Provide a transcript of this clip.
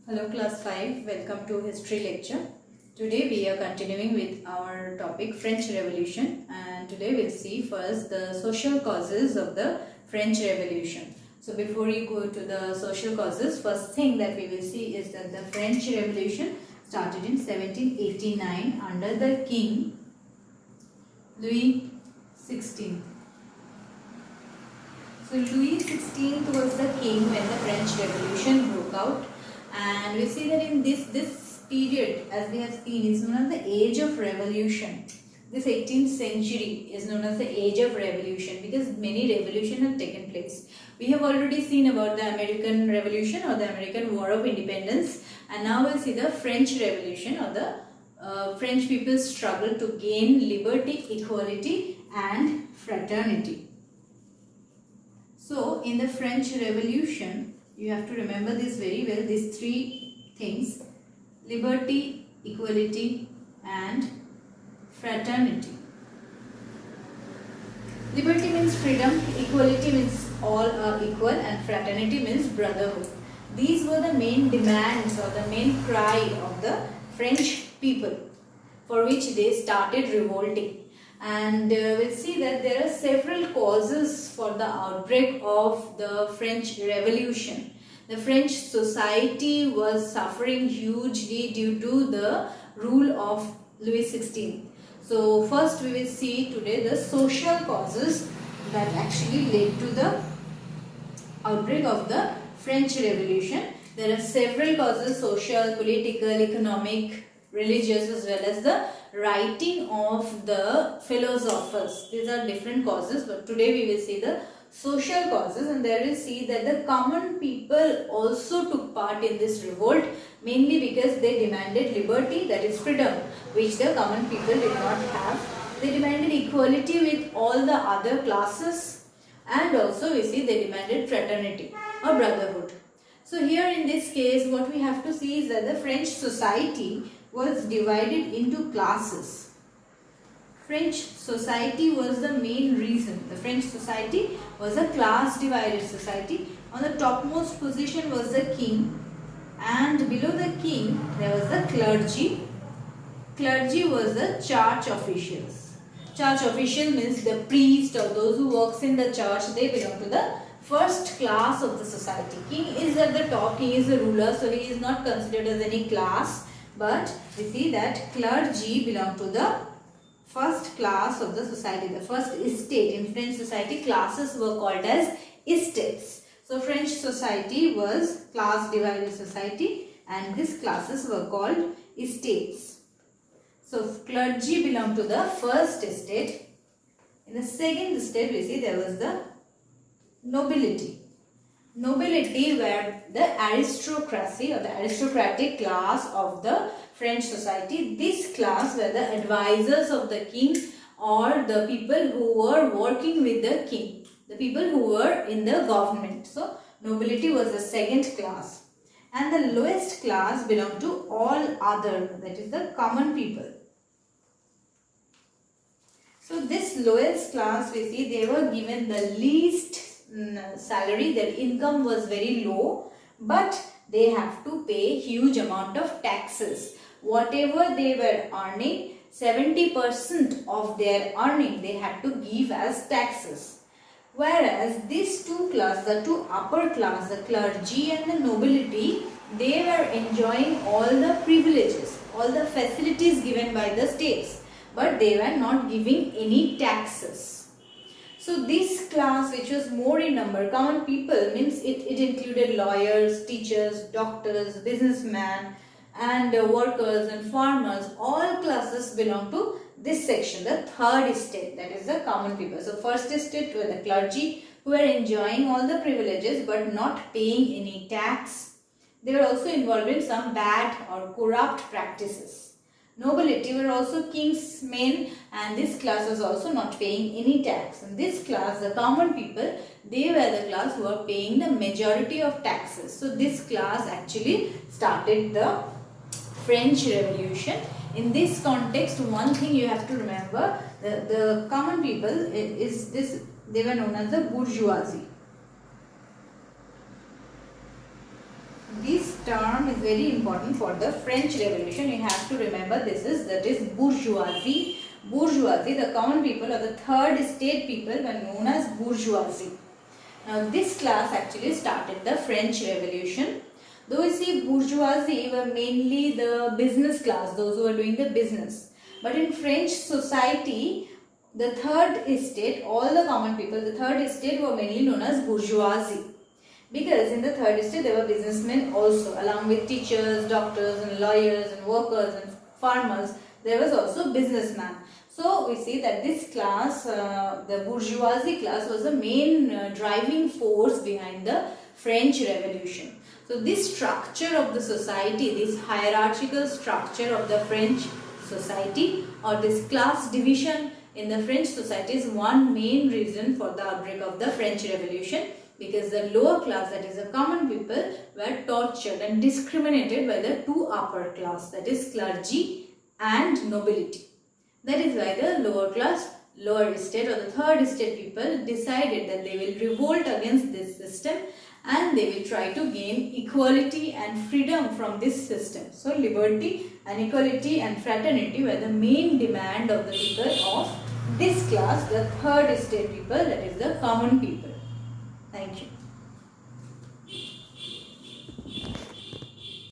Hello class 5, welcome to history lecture. Today we are continuing with our topic French Revolution, and today we'll see first the social causes of the French Revolution. So before you go to the social causes, first thing that we will see is that the French Revolution started in 1789 under the King Louis XVI. So Louis XVI was the king when the French Revolution broke out, and we see that in this period, as we have seen, is known as the Age of Revolution. This 18th century is known as the Age of Revolution because many revolutions have taken place. We have already seen about the American Revolution or the American War of Independence, and now we'll see the French Revolution or the French people's struggle to gain liberty, equality and fraternity. So, in the French Revolution, you have to remember this very well, these three things: liberty, equality and fraternity. Liberty means freedom, equality means all are equal, and fraternity means brotherhood. These were the main demands or the main cry of the French people, for which they started revolting. And we'll see that there are several causes for the outbreak of the French Revolution. The French society was suffering hugely due to the rule of Louis XVI. So first we will see today the social causes that actually led to the outbreak of the French Revolution. There are several causes: social, political, economic, religious, as well as the writing of the philosophers. These are different causes, but today we will see the social causes, and there we'll see that the common people also took part in this revolt, mainly because they demanded liberty, that is freedom, which the common people did not have. They demanded equality with all the other classes, and also we see they demanded fraternity or brotherhood. So here in this case, what we have to see is that the French society was divided into classes. French society was the main reason. The French society was a class divided society. On the topmost position was the king, and below the king there was the clergy. Clergy was the church officials. Church official means the priest or those who works in the church. They belong to the first class of the society. King is at the top, king is the ruler, so he is not considered as any class. But we see that clergy belong to the first class of the society, the first estate. In French society, classes were called as estates. So French society was class divided society, and these classes were called estates. So clergy belonged to the first estate. In the second estate, we see there was the nobility. Nobility were the aristocracy or the aristocratic class of the French society. This class were the advisors of the king or the people who were working with the king, the people who were in the government. So nobility was the second class, and the lowest class belonged to all other, that is the common people. So this lowest class, we see they were given the least salary. Their income was very low, but they have to pay huge amount of taxes. Whatever they were earning, 70% of their earning they had to give as taxes. Whereas these two classes, the two upper class, the clergy and the nobility, they were enjoying all the privileges, all the facilities given by the states, but they were not giving any taxes. So this class, which was more in number, common people, means it included lawyers, teachers, doctors, businessmen and workers and farmers. All classes belong to this section, the third estate, that is the common people. So first estate were the clergy, who were enjoying all the privileges but not paying any tax. They were also involved in some bad or corrupt practices. Nobility were also king's men, and this class was also not paying any tax. And this class, the common people, they were the class who were paying the majority of taxes. So this class actually started the French Revolution. In this context, one thing you have to remember, the common people is this, they were known as the bourgeoisie. This term is very important for the French Revolution. You have to remember that is bourgeoisie. Bourgeoisie, the common people or the third estate people were known as bourgeoisie. Now this class actually started the French Revolution. Though we see bourgeoisie were mainly the business class, those who were doing the business. But in French society, the third estate, all the common people, the third estate were mainly known as bourgeoisie. Because in the third estate there were businessmen also, along with teachers, doctors and lawyers and workers and farmers, there was also businessmen. So we see that this class, the bourgeoisie class, was the main driving force behind the French Revolution. So this structure of the society, this hierarchical structure of the French society, or this class division in the French society, is one main reason for the outbreak of the French Revolution, because the lower class, that is the common people, were tortured and discriminated by the two upper class, that is clergy and nobility. That is why the lower class, lower estate or the third estate people decided that they will revolt against this system and they will try to gain equality and freedom from this system. So liberty and equality and fraternity were the main demand of the people of this class, the third estate people, that is the common people. Thank you.